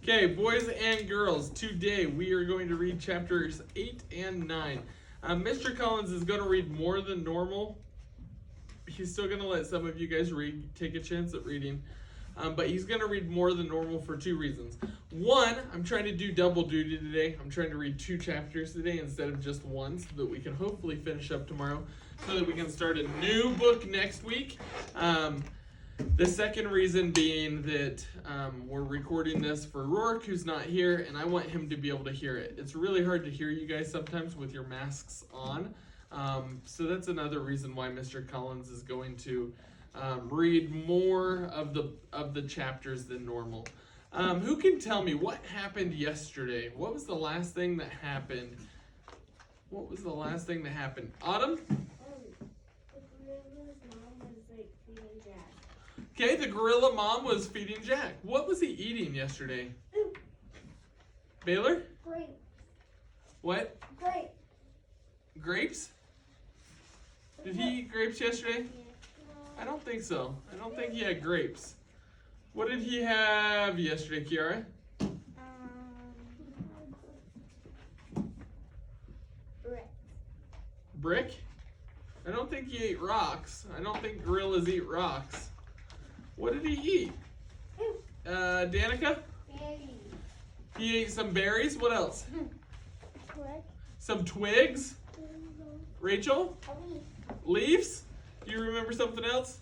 Okay, boys and girls, today we are going to read chapters 8 and 9. Mr. Collins is going to read more than normal. He's still going to let some of you guys read, take a chance at reading. But he's going to read more than normal for two reasons. One, I'm trying to do double duty today. I'm trying to read 2 chapters today instead of just one so that we can hopefully finish up tomorrow so that we can start a new book next week. The second reason being that we're recording this for Rourke, who's not here, and I want him to be able to hear it. It's really hard to hear you guys sometimes with your masks on. So that's another reason why Mr. Collins is going to read more of the chapters than normal. Who can tell me what happened yesterday? What was the last thing that happened? What was the last thing that happened? Autumn? Okay, the gorilla mom was feeding Jack. What was he eating yesterday? Baylor? Grapes. What? Grapes. Grapes? Did he eat grapes yesterday? I don't think so. I don't think he had grapes. What did he have yesterday, Kiara? Brick. Brick? I don't think he ate rocks. I don't think gorillas eat rocks. What did he eat? Danica? Berries. He ate some berries. What else? Twig. Some twigs? Rachel? A leaf. Leaves? Do you remember something else?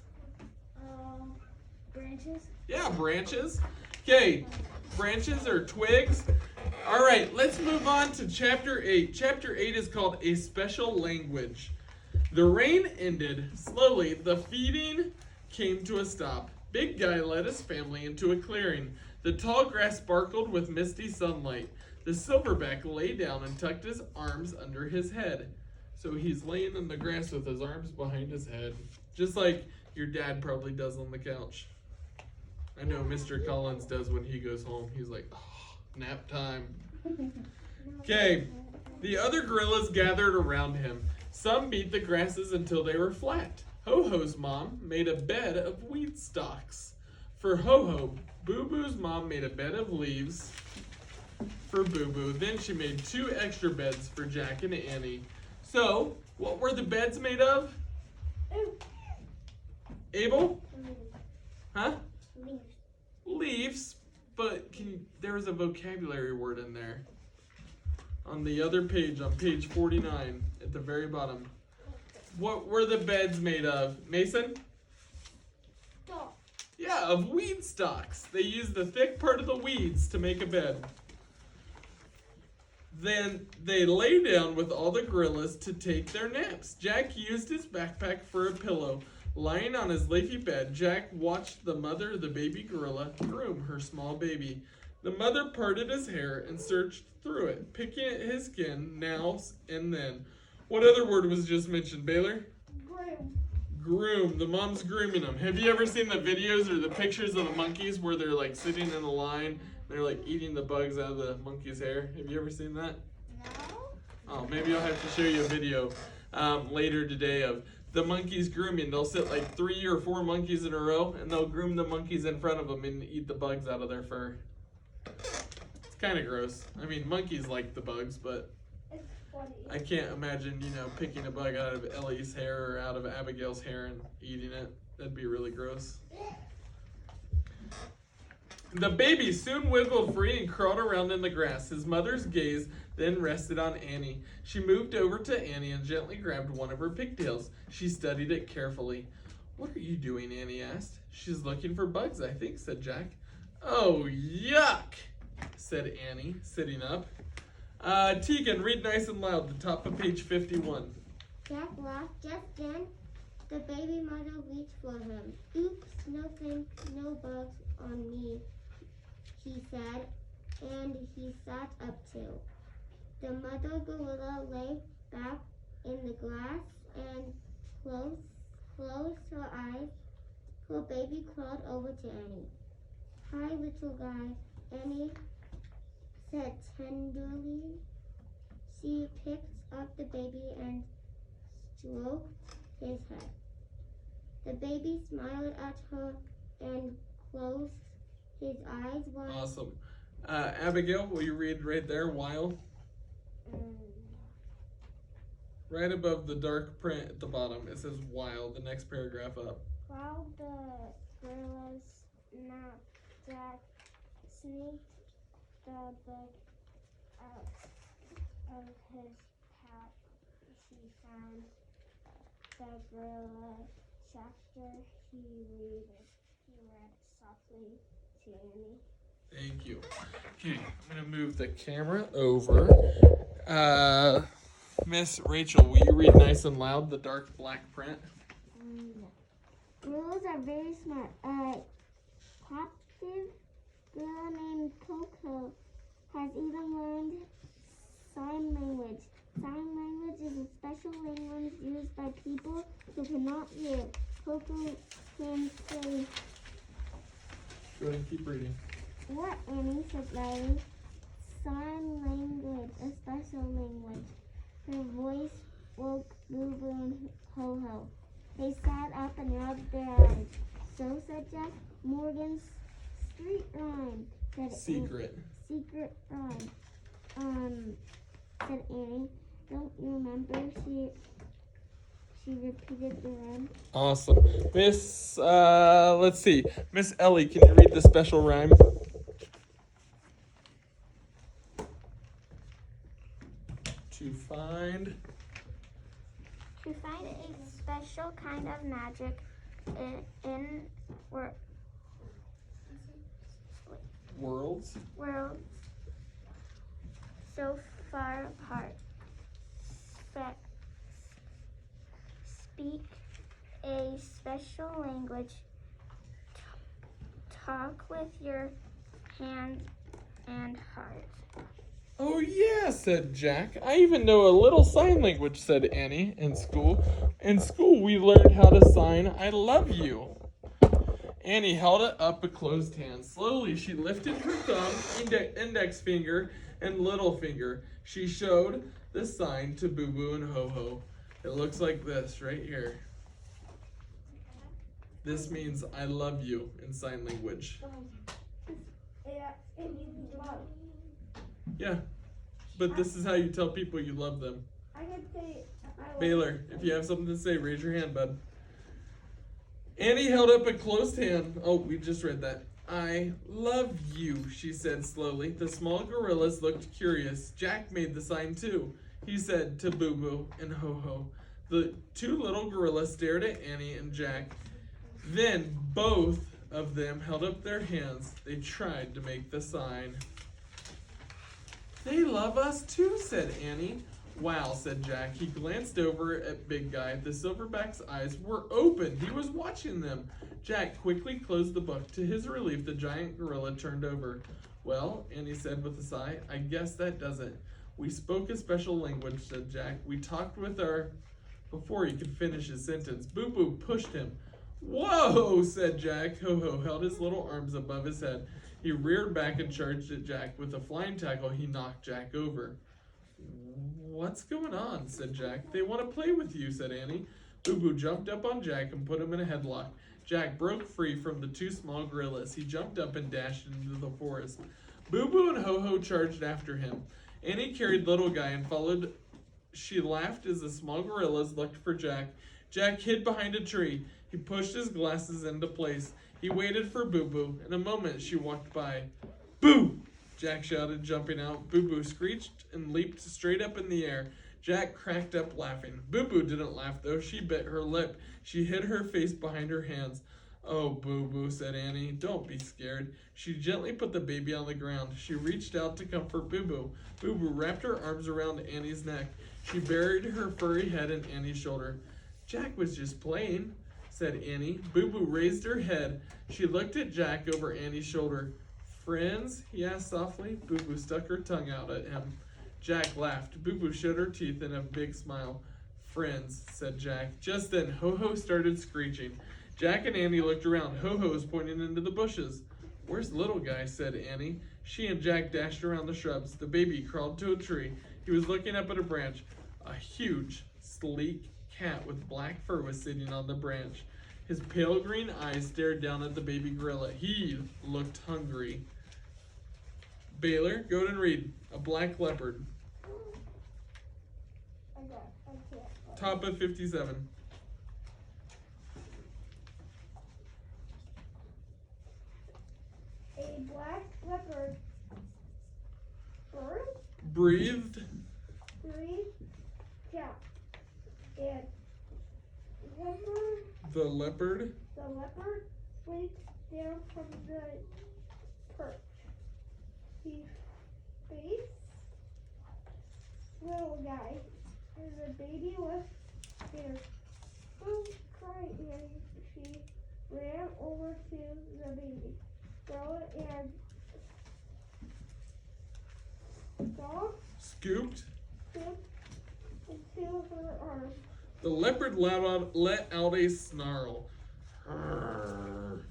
Branches. Yeah, branches. Okay, branches or twigs. All right, let's move on to chapter 8. Chapter 8 is called A Special Language. The rain ended. Slowly, the feeding came to a stop. Big Guy led his family into a clearing. The tall grass sparkled with misty sunlight. The silverback lay down and tucked his arms under his head. So he's laying in the grass with his arms behind his head, just like your dad probably does on the couch. I know Mr. Collins does when he goes home. He's like, oh, nap time. Okay, the other gorillas gathered around him. Some beat the grasses until they were flat. Ho-Ho's mom made a bed of weed stalks. For Ho-Ho, Boo-Boo's mom made a bed of leaves for Boo-Boo. Then she made 2 extra beds for Jack and Annie. So, what were the beds made of? Abel? Huh? Leaves. Leaves, but there was a vocabulary word in there. On the other page, on page 49, at the very bottom. What were the beds made of? Mason? Dog. Yeah, of weed stalks. They used the thick part of the weeds to make a bed. Then they lay down with all the gorillas to take their naps. Jack used his backpack for a pillow. Lying on his leafy bed, Jack watched the mother of the baby gorilla groom her small baby. The mother parted his hair and searched through it, picking at his skin now and then. What other word was just mentioned, Baylor? Groom. Groom. The mom's grooming them. Have you ever seen the videos or the pictures of the monkeys where they're like sitting in a line, they're like eating the bugs out of the monkey's hair? Have you ever seen that? No. Oh, maybe I'll have to show you a video later today of the monkeys grooming. They'll sit like 3 or 4 monkeys in a row and they'll groom the monkeys in front of them and eat the bugs out of their fur. It's kind of gross. I mean, monkeys like the bugs, but It's funny. I can't imagine, picking a bug out of Ellie's hair or out of Abigail's hair and eating it. That'd be really gross. The baby soon wiggled free and crawled around in the grass. His mother's gaze then rested on Annie. She moved over to Annie and gently grabbed one of her pigtails. She studied it carefully. What are you doing? Annie asked. She's looking for bugs, I think, said Jack. Oh, yuck, said Annie, sitting up. Tegan, read nice and loud, the top of page 51. Jack laughed. Just then, the baby mother reached for him. Oops, no bugs on me, he said, and he sat up too. The mother gorilla lay back in the grass and closed her eyes. Her baby crawled over to Annie. Hi, little guy, Annie said tenderly. She picked up the baby and stroked his head. The baby smiled at her and closed his eyes wide. Awesome. Abigail, will you read right there, while? Right above the dark print at the bottom, it says while, the next paragraph up. While the gorillas napped, Jack sneaked the book out of his pack. He found the gorilla chapter. He read softly to Annie. Thank you. Okay, I'm going to move the camera over. Miss Rachel, will you read nice and loud the dark black print? Gorillas are very smart. A captive gorilla named Coco has even learned sign language. Sign language is a special language used by people who cannot hear. Coco can say, Go ahead and keep reading. "What, Annie?" said Riley. "Sign language, a special language." Her voice woke Boo Boo and Ho Ho. They sat up and rubbed their eyes. "So," said Jack, "Morgan's street rhyme," said Secret. Secret rhyme. Said Annie. "Don't you remember?" She repeated the rhyme. Awesome. Miss, let's see. Miss Ellie, can you read the special rhyme? To find a special kind of magic in worlds so far apart. Speak a special language. Talk with your hand and heart. Oh yeah, said Jack. I even know a little sign language, said Annie, in school. In school we learned how to sign I love you. Annie held it up a closed hand. Slowly she lifted her thumb, index finger, and little finger. She showed the sign to Boo Boo and Ho Ho. It looks like this right here. This means I love you in sign language. Yeah, but this is how you tell people you love them. I could say Baylor, if you have something to say, raise your hand, bud. Annie held up a closed hand. Oh, we just read that. I love you, she said slowly. The small gorillas looked curious. Jack made the sign too. He said to Boo Boo and Ho Ho. The two little gorillas stared at Annie and Jack. Then both of them held up their hands. They tried to make the sign. They love us too, said Annie. Wow, said Jack. He glanced over at Big Guy. The silverback's eyes were open. He was watching them. Jack quickly closed the book. To his relief, the giant gorilla turned over. Well, Annie said with a sigh, I guess that does it. We spoke a special language, said Jack. We talked with our... Before he could finish his sentence, Boo Boo pushed him. Whoa, said Jack. Ho Ho held his little arms above his head. He reared back and charged at Jack. With a flying tackle, he knocked Jack over. What's going on, said Jack. They want to play with you, said Annie. Boo Boo jumped up on Jack and put him in a headlock. Jack broke free from the two small gorillas. He jumped up and dashed into the forest. Boo Boo and Ho Ho charged after him. Annie carried little Guy and followed. She laughed as the small gorillas looked for Jack. Jack hid behind a tree. He pushed his glasses into place. He waited for Boo Boo. In a moment, she walked by. Boo! Jack shouted, jumping out. Boo Boo screeched and leaped straight up in the air. Jack cracked up laughing. Boo Boo didn't laugh, though. She bit her lip. She hid her face behind her hands. Oh, Boo Boo, said Annie. Don't be scared. She gently put the baby on the ground. She reached out to comfort Boo Boo. Boo Boo wrapped her arms around Annie's neck. She buried her furry head in Annie's shoulder. Jack was just playing, said Annie. Boo Boo raised her head. She looked at Jack over Annie's shoulder. Friends? He asked softly. Boo Boo stuck her tongue out at him. Jack laughed. Boo Boo showed her teeth in a big smile. Friends, said Jack. Just then, Ho Ho started screeching. Jack and Annie looked around. Ho Ho was pointing into the bushes. Where's little Guy, said Annie. She and Jack dashed around the shrubs. The baby crawled to a tree. He was looking up at a branch. A huge, sleek cat with black fur was sitting on the branch. His pale green eyes stared down at the baby gorilla. He looked hungry. Baylor, go ahead and read. A black leopard. I can't. Top of 57. A black leopard bird Breathed breathed Jack. And leopard, the leopard. the leopard leaped down from the perch. He faced little guy, and the baby was scared. Oh, cried Annie. She ran over to the baby girl and dog Scooped. slipped into her arms. The leopard let out a snarl.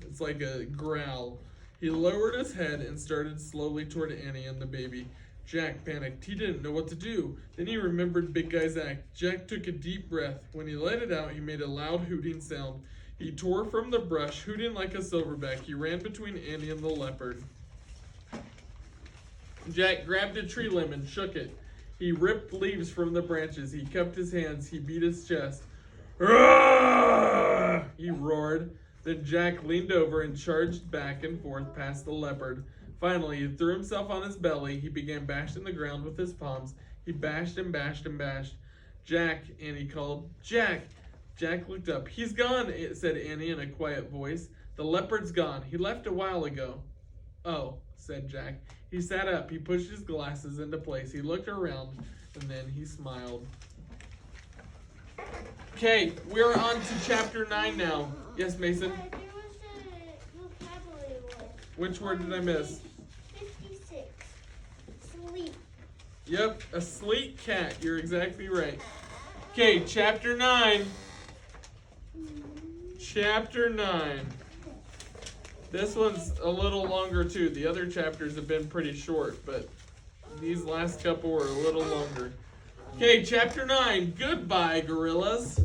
It's like a growl. He lowered his head and started slowly toward Annie and the baby. Jack panicked. He didn't know what to do. Then he remembered Big Guy's act. Jack took a deep breath. When he let it out, he made a loud hooting sound. He tore from the brush, hooting like a silverback. He ran between Annie and the leopard. Jack grabbed a tree limb and shook it. He ripped leaves from the branches. He cupped his hands. He beat his chest. "Arrgh!" He roared. Then Jack leaned over and charged back and forth past the leopard. Finally, he threw himself on his belly. He began bashing the ground with his palms. He bashed and bashed and bashed. "Jack," Annie called. "Jack!" Jack looked up. "He's gone," said Annie in a quiet voice. "The leopard's gone. He left a while ago." "Oh," said Jack. He sat up. He pushed his glasses into place. He looked around, and then he smiled. Okay, we're on to chapter 9 now. Yes, Mason? There was a vocabulary word. Which word did I miss? 56. Sleep. Yep, a sleek cat. You're exactly right. Okay, chapter 9. Chapter 9. This one's a little longer too. The other chapters have been pretty short, but these last couple were a little longer. Okay, chapter 9. Goodbye, gorillas.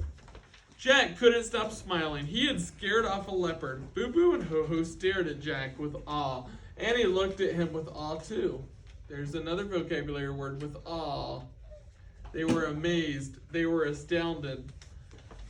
Jack couldn't stop smiling. He had scared off a leopard. Boo Boo and Ho Ho stared at Jack with awe. Annie looked at him with awe too. There's another vocabulary word with awe. They were amazed. They were astounded.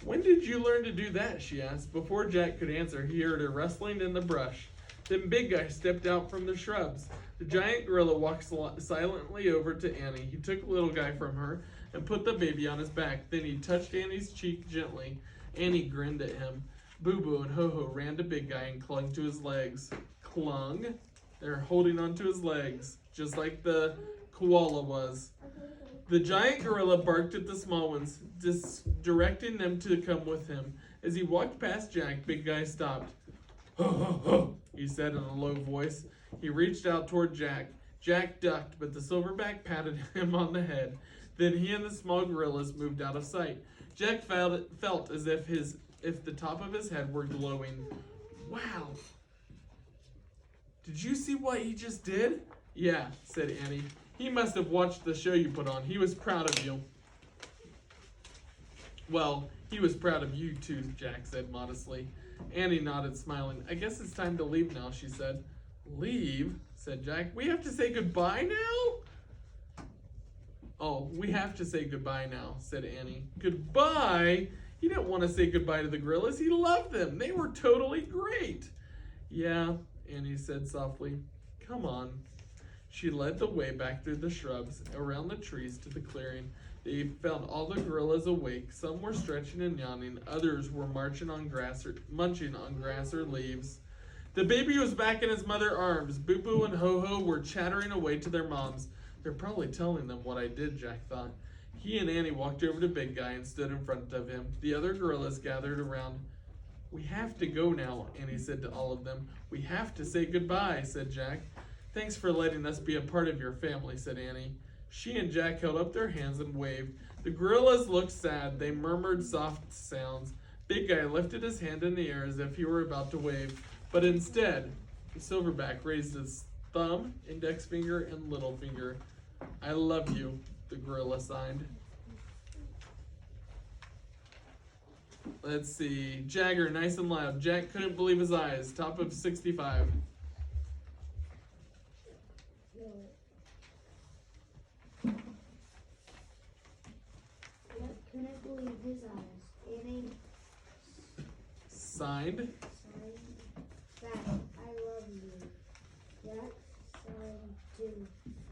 "When did you learn to do that?" she asked. Before Jack could answer, he heard a rustling in the brush. Then Big Guy stepped out from the shrubs. The giant gorilla walked silently over to Annie. He took Little Guy from her and put the baby on his back. Then he touched Annie's cheek gently. Annie grinned at him. Boo Boo and Ho Ho ran to Big Guy and clung to his legs. Clung? They're holding onto his legs, just like the koala was. The giant gorilla barked at the small ones, directing them to come with him. As he walked past Jack, Big Guy stopped. "Ho, ho, ho," he said in a low voice. He reached out toward Jack. Jack ducked, but the silverback patted him on the head. Then he and the small gorillas moved out of sight. Jack felt as if the top of his head were glowing. "Wow. Did you see what he just did?" "Yeah," said Annie. "He must have watched the show you put on. He was proud of you." "Well, he was proud of you too," Jack said modestly. Annie nodded, smiling. "I guess it's time to leave now," she said. "Leave?" said Jack. "We have to say goodbye now?" "Oh, we have to say goodbye now," said Annie. "Goodbye?" He didn't want to say goodbye to the gorillas. He loved them. They were totally great. "Yeah," Annie said softly. "Come on." She led the way back through the shrubs, around the trees to the clearing. They found all the gorillas awake. Some were stretching and yawning. Others were munching on grass or leaves. The baby was back in his mother's arms. Boo Boo and Ho Ho were chattering away to their moms. "They're probably telling them what I did," Jack thought. He and Annie walked over to Big Guy and stood in front of him. The other gorillas gathered around. "We have to go now," Annie said to all of them. "We have to say goodbye," said Jack. "Thanks for letting us be a part of your family," said Annie. She and Jack held up their hands and waved. The gorillas looked sad. They murmured soft sounds. Big Guy lifted his hand in the air as if he were about to wave. But instead, the silverback raised his thumb, index finger, and little finger. "I love you," the gorilla signed. Let's see. Jagger, nice and loud. Jack couldn't believe his eyes. Top of 65. Jack couldn't believe his eyes. Annie Signed. back, I love you. Jack signed too.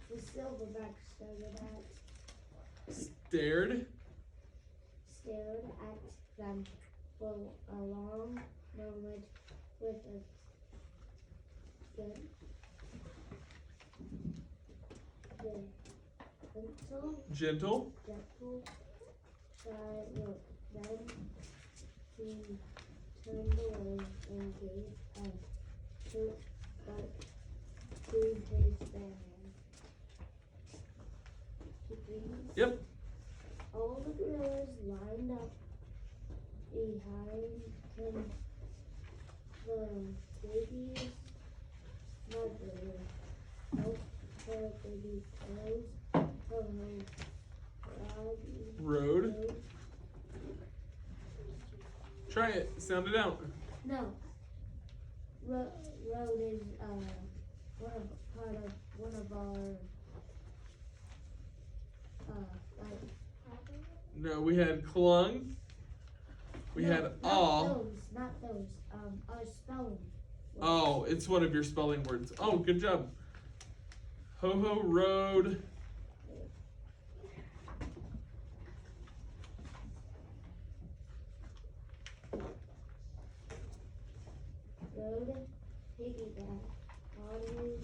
The silverback Stared. stared at them for a long moment with a Gentle. gentle, shy look. Then he turned away and gave a toot back to his band. Yep. All the girls lined up behind him. The baby's mother helped her baby clothes from her Road. Try it. Sound it out. No. Road is one of our like No, we had clung. We had not those. Our spelling. Oh, it's one of your spelling words. Oh, good job. Ho-ho road. Road, piggyback, always,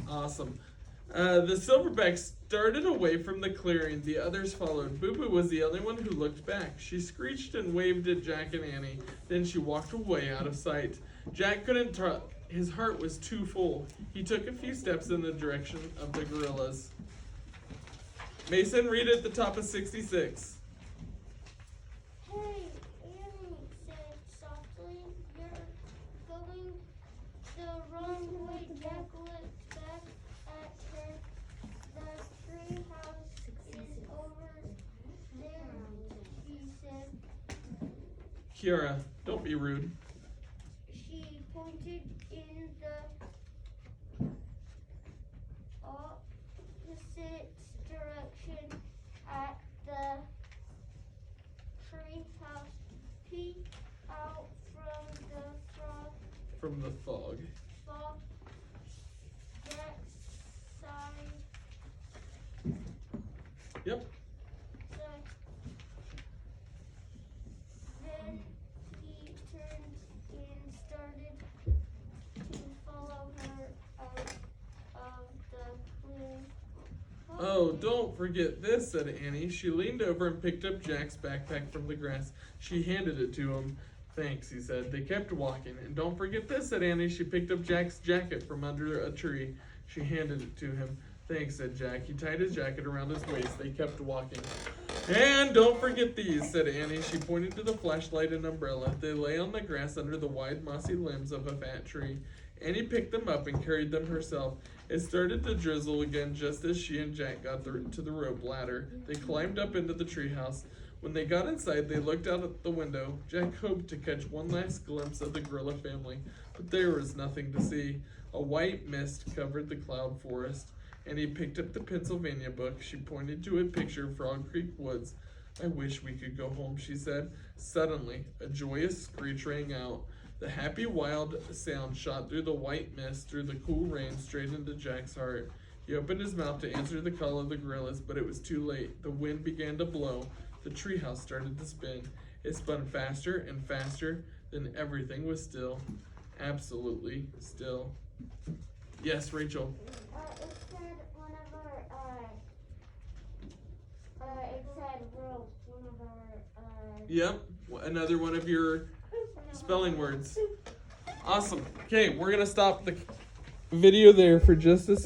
Awesome. The silverback started away from the clearing. The others followed. Boo Boo was the only one who looked back. She screeched and waved at Jack and Annie. Then she walked away out of sight. Jack couldn't talk. His heart was too full. He took a few steps in the direction of the gorillas. Mason, read at the top of 66. Hey, Annie said softly, you're going the wrong way. Jack looked back at her. The tree house is over there, she said. Kiara, don't be rude. She pointed in the opposite direction at the tree house. Peek out From the fog. fog. That side. Yep. Side. Then he turned and started to follow her out of the clearing. Oh, don't forget this, said Annie. She leaned over and picked up Jack's backpack from the grass. She handed it to him. Thanks, he said. They kept walking. And don't forget this, said Annie. She picked up Jack's jacket from under a tree. She handed it to him. Thanks, said Jack. He tied his jacket around his waist. They kept walking. And don't forget these, said Annie. She pointed to the flashlight and umbrella. They lay on the grass under the wide mossy limbs of a fat tree. Annie picked them up and carried them herself. It started to drizzle again just as she and Jack got to the rope ladder. They climbed up into the treehouse. When they got inside, they looked out at the window. Jack hoped to catch one last glimpse of the gorilla family, but there was nothing to see. A white mist covered the cloud forest, and he picked up the Pennsylvania book. She pointed to a picture of Frog Creek Woods. I wish we could go home, she said. Suddenly, a joyous screech rang out. The happy, wild sound shot through the white mist, through the cool rain, straight into Jack's heart. He opened his mouth to answer the call of the gorillas, but it was too late. The wind began to blow. The treehouse started to spin. It spun faster and faster, then everything was still. Absolutely still. Yes, Rachel. It said one of our, Yep, another one of your spelling words. Awesome. Okay, we're going to stop the video there for just a second.